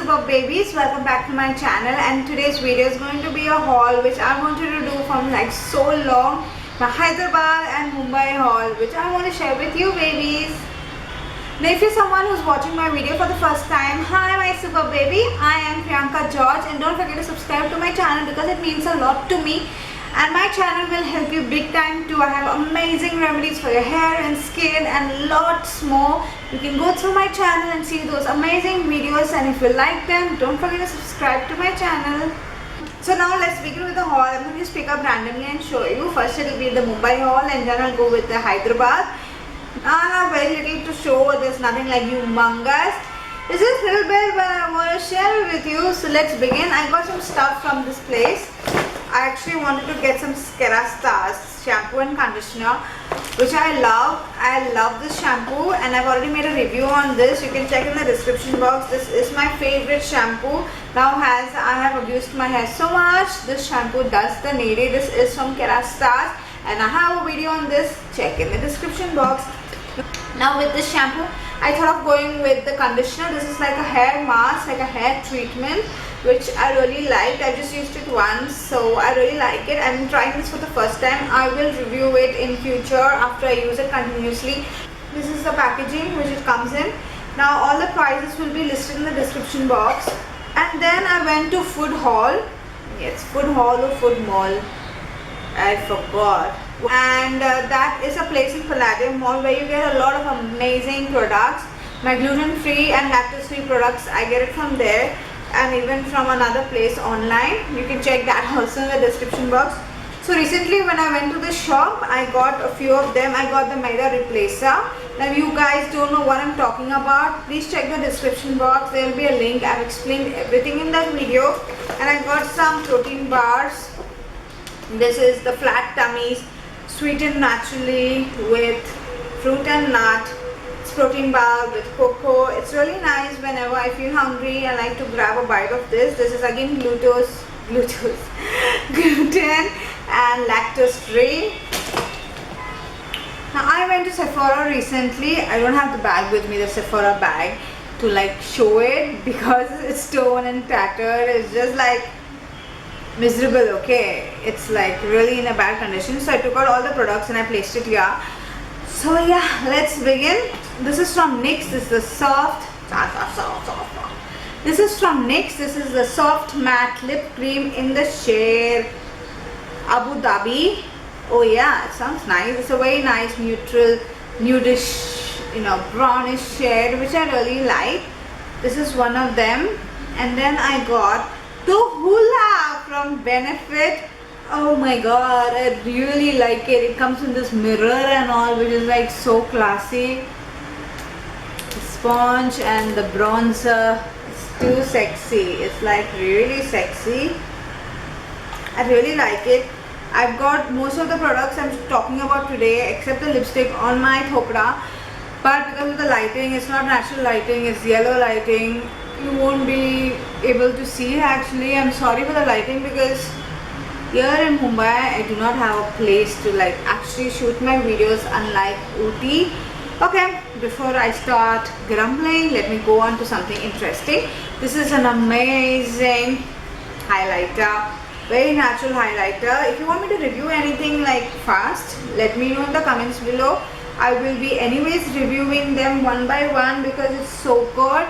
super babies, welcome back to my channel, and today's video is going to be a haul which I wanted to do from like so long, my Hyderabad and Mumbai haul which I want to share with you babies. Now if you're someone who's watching my video for the first time, hi my super baby, I am Priyanka George, and don't forget to subscribe to my channel because it means a lot to me. And my channel will help you big time too. I have amazing remedies for your hair and skin and lots more. You can go through my channel and see those amazing videos, and if you like them, don't forget to subscribe to my channel. So now let's begin with the haul. I'm going to just pick up randomly and show you. First it will be the Mumbai haul, and then I'll go with the Hyderabad. Now I have very little to show. There's nothing like humongous. It's just a little bit, but I want to share it with you. So let's begin. I got some stuff from this place. I actually wanted to get some Kerastase shampoo and conditioner, which I love. I love this shampoo, and I've already made a review on this. You can check in the description box. This is my favorite shampoo. Now as I have abused my hair so much, this shampoo does the needy. This is from Kerastase, and I have a video on this. Check in the description box. Now with this shampoo, I thought of going with the conditioner. This is like a hair mask, like a hair treatment, which I really liked. I just used it once, so I really like it. I'm trying this for the first time. I will review it in future after I use it continuously. This is the packaging which it comes in. Now all the prices will be listed in the description box. And then I went to Food Hall. Yes, Food Hall or Food Mall, I forgot. And that is a place in Palladium Mall where you get a lot of amazing products. My gluten-free and lactose-free products, I get it from there, and even from another place online. You can check that also in the description box. So recently when I went to the shop, I got a few of them. I got the Maida Replacer. Now you guys don't know what I'm talking about, please check the description box. There will be a link. I've explained everything in that video. And I got some protein bars. This is the Flat Tummies, sweetened naturally with fruit and nut. It's protein bar with cocoa. It's really nice. Whenever I feel hungry, I like to grab a bite of this. This is again gluten and lactose free. Now I went to Sephora recently. I don't have the bag with me, the Sephora bag, to like show it because it's torn and tattered. It's just like miserable, okay? It's like really in a bad condition. So I took out all the products and I placed it here. So yeah, let's begin. This is from NYX. This is the soft. This is from NYX. This is the soft matte lip cream in the shade Abu Dhabi. Oh yeah, it sounds nice. It's a very nice neutral, nudish, brownish shade, which I really like. This is one of them. And then I got the Hoola from Benefit. Oh my god, I really like it. It comes in this mirror and all, which is like so classy. The sponge and the bronzer, it's too sexy. It's like really sexy. I really like it. I've got most of the products I'm talking about today except the lipstick on my thopra, but because of the lighting, it's not natural lighting, it's yellow lighting, you won't be able to see. Actually, I'm sorry for the lighting because here in Mumbai I do not have a place to like actually shoot my videos, unlike Ooty. Okay, before I start grumbling, let me go on to something interesting. This is an amazing highlighter, very natural highlighter. If you want me to review anything like fast, let me know in the comments below. I will be anyways reviewing them one by one because it's so good.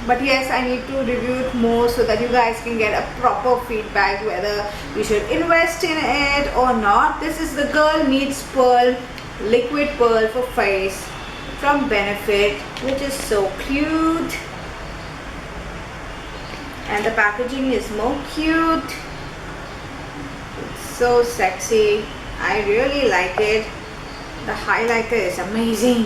But yes, I need to review it more so that you guys can get a proper feedback whether you should invest in it or not. This is the Girl Meets Pearl Liquid Pearl for Face from Benefit, which is so cute. And the packaging is more cute. It's so sexy. I really like it. The highlighter is amazing.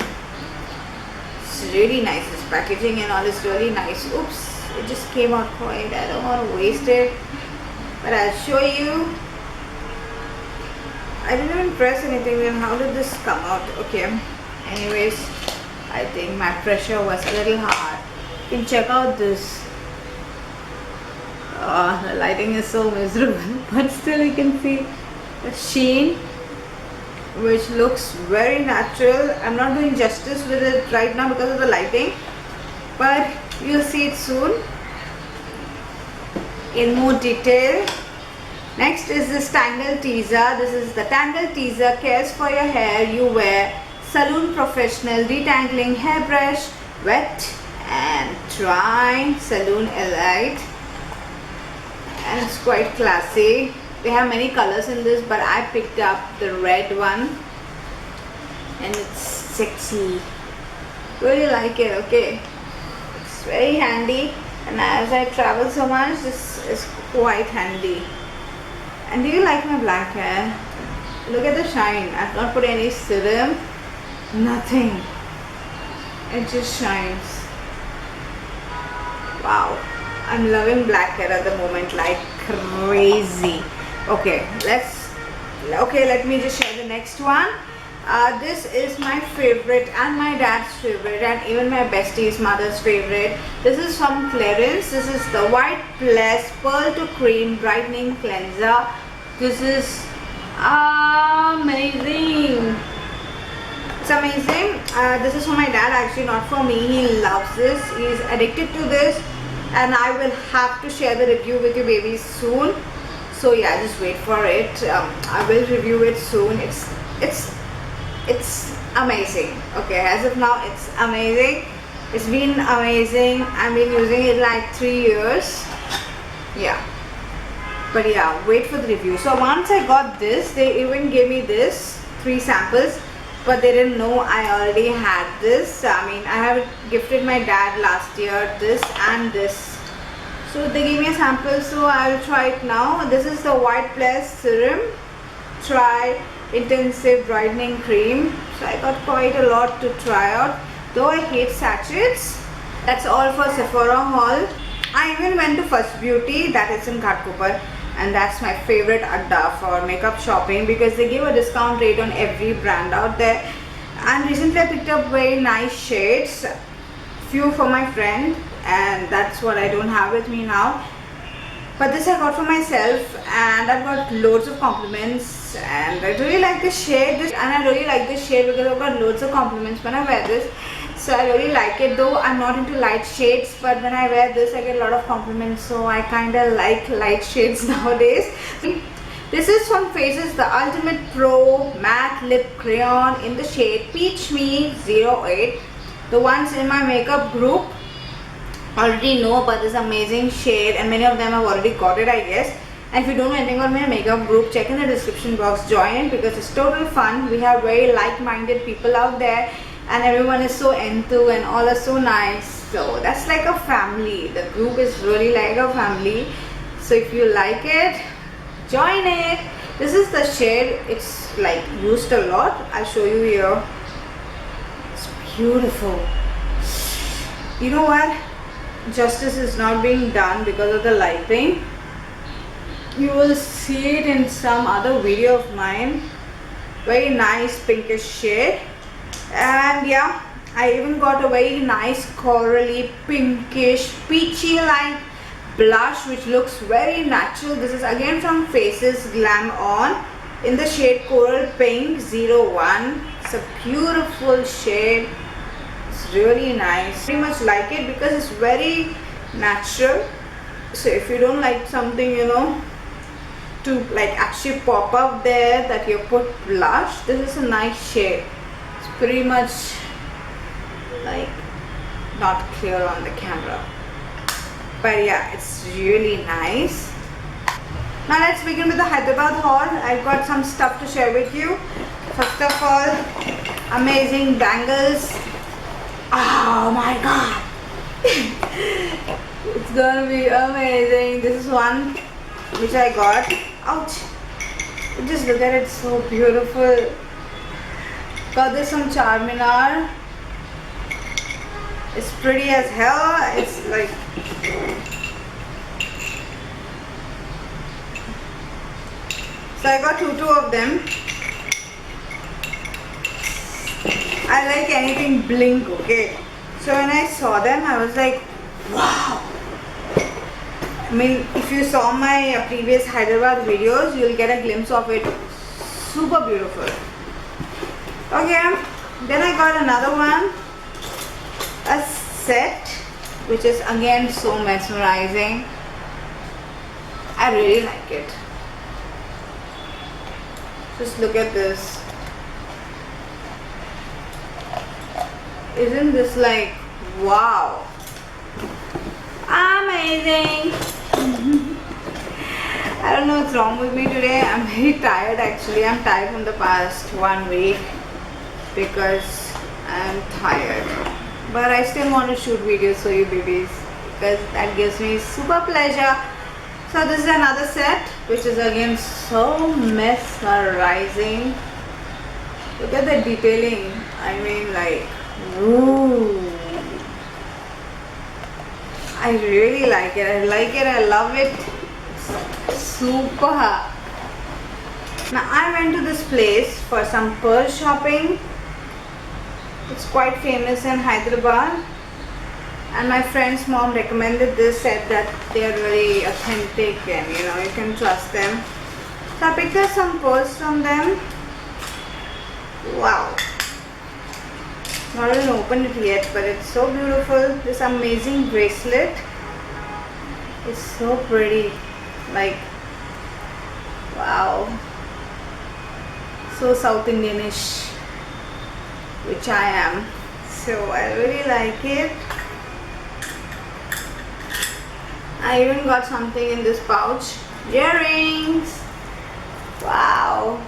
It's really nice. This packaging and all is really nice. Oops, it just came out quiet. I don't want to waste it, but I'll show you. I didn't even press anything. Then how did this come out? Okay, anyways, I think my pressure was a little hard. You can check out this. The lighting is so miserable, but still you can see the sheen, which looks very natural. I'm not doing justice with it right now because of the lighting, but you'll see it soon. in more detail. Next is this Tangle Teaser. This is the Tangle Teaser, cares for your hair. You wear Salon Professional Detangling Hairbrush, wet and dry, Salon Elite, and it's quite classy. They have many colors in this, but I picked up the red one and it's sexy. Really like it. Okay, it's very handy, and as I travel so much, this is quite handy. And do you like my black hair? Look at the shine. I've not put any serum, nothing. It just shines. Wow, I'm loving black hair at the moment like crazy. Okay, let me just share the next one. This is my favorite and my dad's favorite and even my bestie's mother's favorite. This is from Clarins. This is the White Plus Pearl to Cream Brightening Cleanser. This is amazing. It's amazing. This is for my dad, actually, not for me. He loves this. He's addicted to this, and I will have to share the review with you babies soon. So yeah, just wait for it. I will review it soon. It's amazing. Okay, as of now, it's amazing. It's been amazing. I've been using it like 3 years. Yeah. But yeah, wait for the review. So once I got this, they even gave me this 3 samples, but they didn't know I already had this. I mean, I have gifted my dad last year this and this. So they gave me a sample, so I'll try it now. This is the White Plus Serum Tri Intensive Brightening Cream. So I got quite a lot to try out. Though I hate sachets. That's all for Sephora haul. I even went to First Beauty, that is in Ghatkopar, and that's my favorite adda for makeup shopping because they give a discount rate on every brand out there. And recently I picked up very nice shades, few for my friend, and that's what I don't have with me now. But this I got for myself, and I've got loads of compliments, and I really like the shade. And I really like this shade because I've got loads of compliments when I wear this. So I really like it, though I'm not into light shades, but when I wear this I get a lot of compliments, so I kinda like light shades nowadays. This is from Faces, the Ultimate Pro Matte Lip Crayon in the shade Peach Me 08. The ones in my makeup group already know about this amazing shade, and many of them have already got it, I guess. And if you don't know anything about my makeup group, check in the description box, join it because it's total fun. We have very like-minded people out there, and everyone is so into and all are so nice. So that's like a family. The group is really like a family. So if you like it, join it. This is the shade. It's like used a lot. I'll show you here. It's beautiful. You know what? Justice is not being done because of the lighting. You will see it in some other video of mine. Very nice pinkish shade. And yeah, I even got a very nice corally pinkish peachy like blush which looks very natural. This is again from Faces Glam On in the shade Coral Pink 01. It's a beautiful shade. It's really nice. Pretty much like it because it's very natural. So if you don't like something, you know, to like actually pop up there that you put blush, this is a nice shade. It's pretty much like not clear on the camera, but yeah, it's really nice. Now let's begin with the Hyderabad haul. I've got some stuff to share with you. First of all, amazing bangles. Oh my god. It's gonna be amazing. This is one which I got. Ouch. Just look at it, so beautiful. Got this from Charminar. It's pretty as hell. It's like so I got two of them. I like anything blink, okay? So when I saw them, I was like, wow. I mean, if you saw my previous Hyderabad videos, you'll get a glimpse of it. Super beautiful. Okay, then I got another one, a set, which is again so mesmerizing. I really like it. Just look at this. Isn't this like wow? Amazing. I don't know what's wrong with me today. I'm very tired actually. I'm tired from the past 1 week because I'm tired. But I still want to shoot videos for you babies because that gives me super pleasure. So this is another set which is again so mesmerizing. Look at the detailing. I mean like, ooh. I really like it. I like it. I love it. Super. Now I went to this place for some pearl shopping. It's quite famous in Hyderabad. And my friend's mom recommended this, said that they are very authentic and you know you can trust them. So I picked up some pearls from them. Wow. Not even opened it yet, but it's so beautiful. This amazing bracelet is so pretty. Like, wow. So South Indianish, which I am. So I really like it. I even got something in this pouch. Earrings. Wow.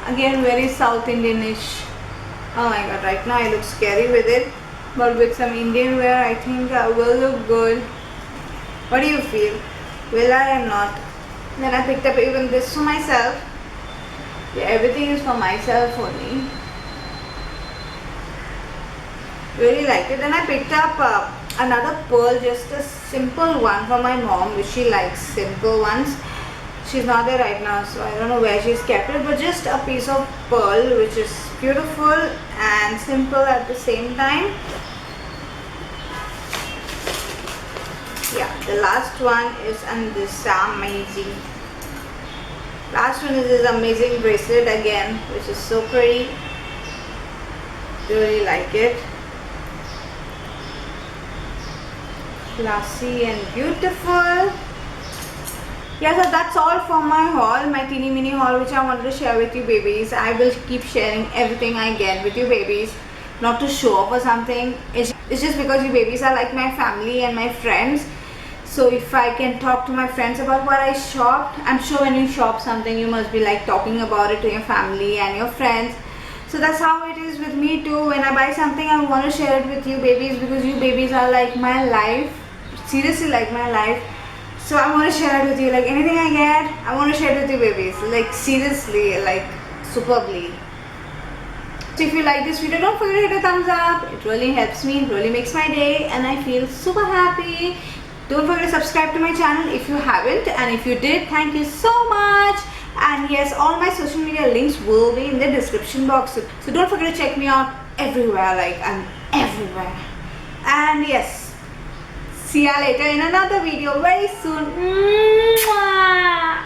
Again, very South Indianish. Oh my god, right now I look scary with it. But with some Indian wear, I think I will look good. What do you feel? Will I or not? Then I picked up even this for myself. Yeah, everything is for myself only. Really like it. Then I picked up another pearl, just a simple one for my mom, which she likes simple ones. She's not there right now, so I don't know where she's kept it, but just a piece of pearl which is beautiful and simple at the same time. Yeah, the last one is, and this amazing. Last one is this amazing bracelet again, which is so pretty. Really like it. Classy and beautiful. Yeah, so that's all for my haul, my teeny mini haul which I wanted to share with you babies. I will keep sharing everything I get with you babies, not to show off or something. It's just because you babies are like my family and my friends. So if I can talk to my friends about what I shopped, I'm sure when you shop something you must be like talking about it to your family and your friends. So that's how it is with me too. When I buy something, I want to share it with you babies because you babies are like my life. Seriously, like my life. So I want to share it with you. Like anything I get, I want to share it with you babies. Like seriously, like superbly. So if you like this video, don't forget to hit a thumbs up. It really helps me, it really makes my day and I feel super happy. Don't forget to subscribe to my channel if you haven't, and if you did, thank you so much. And yes, all my social media links will be in the description box. So don't forget to check me out everywhere. Like I'm everywhere. And yes, see ya later in another video very soon. Mwah!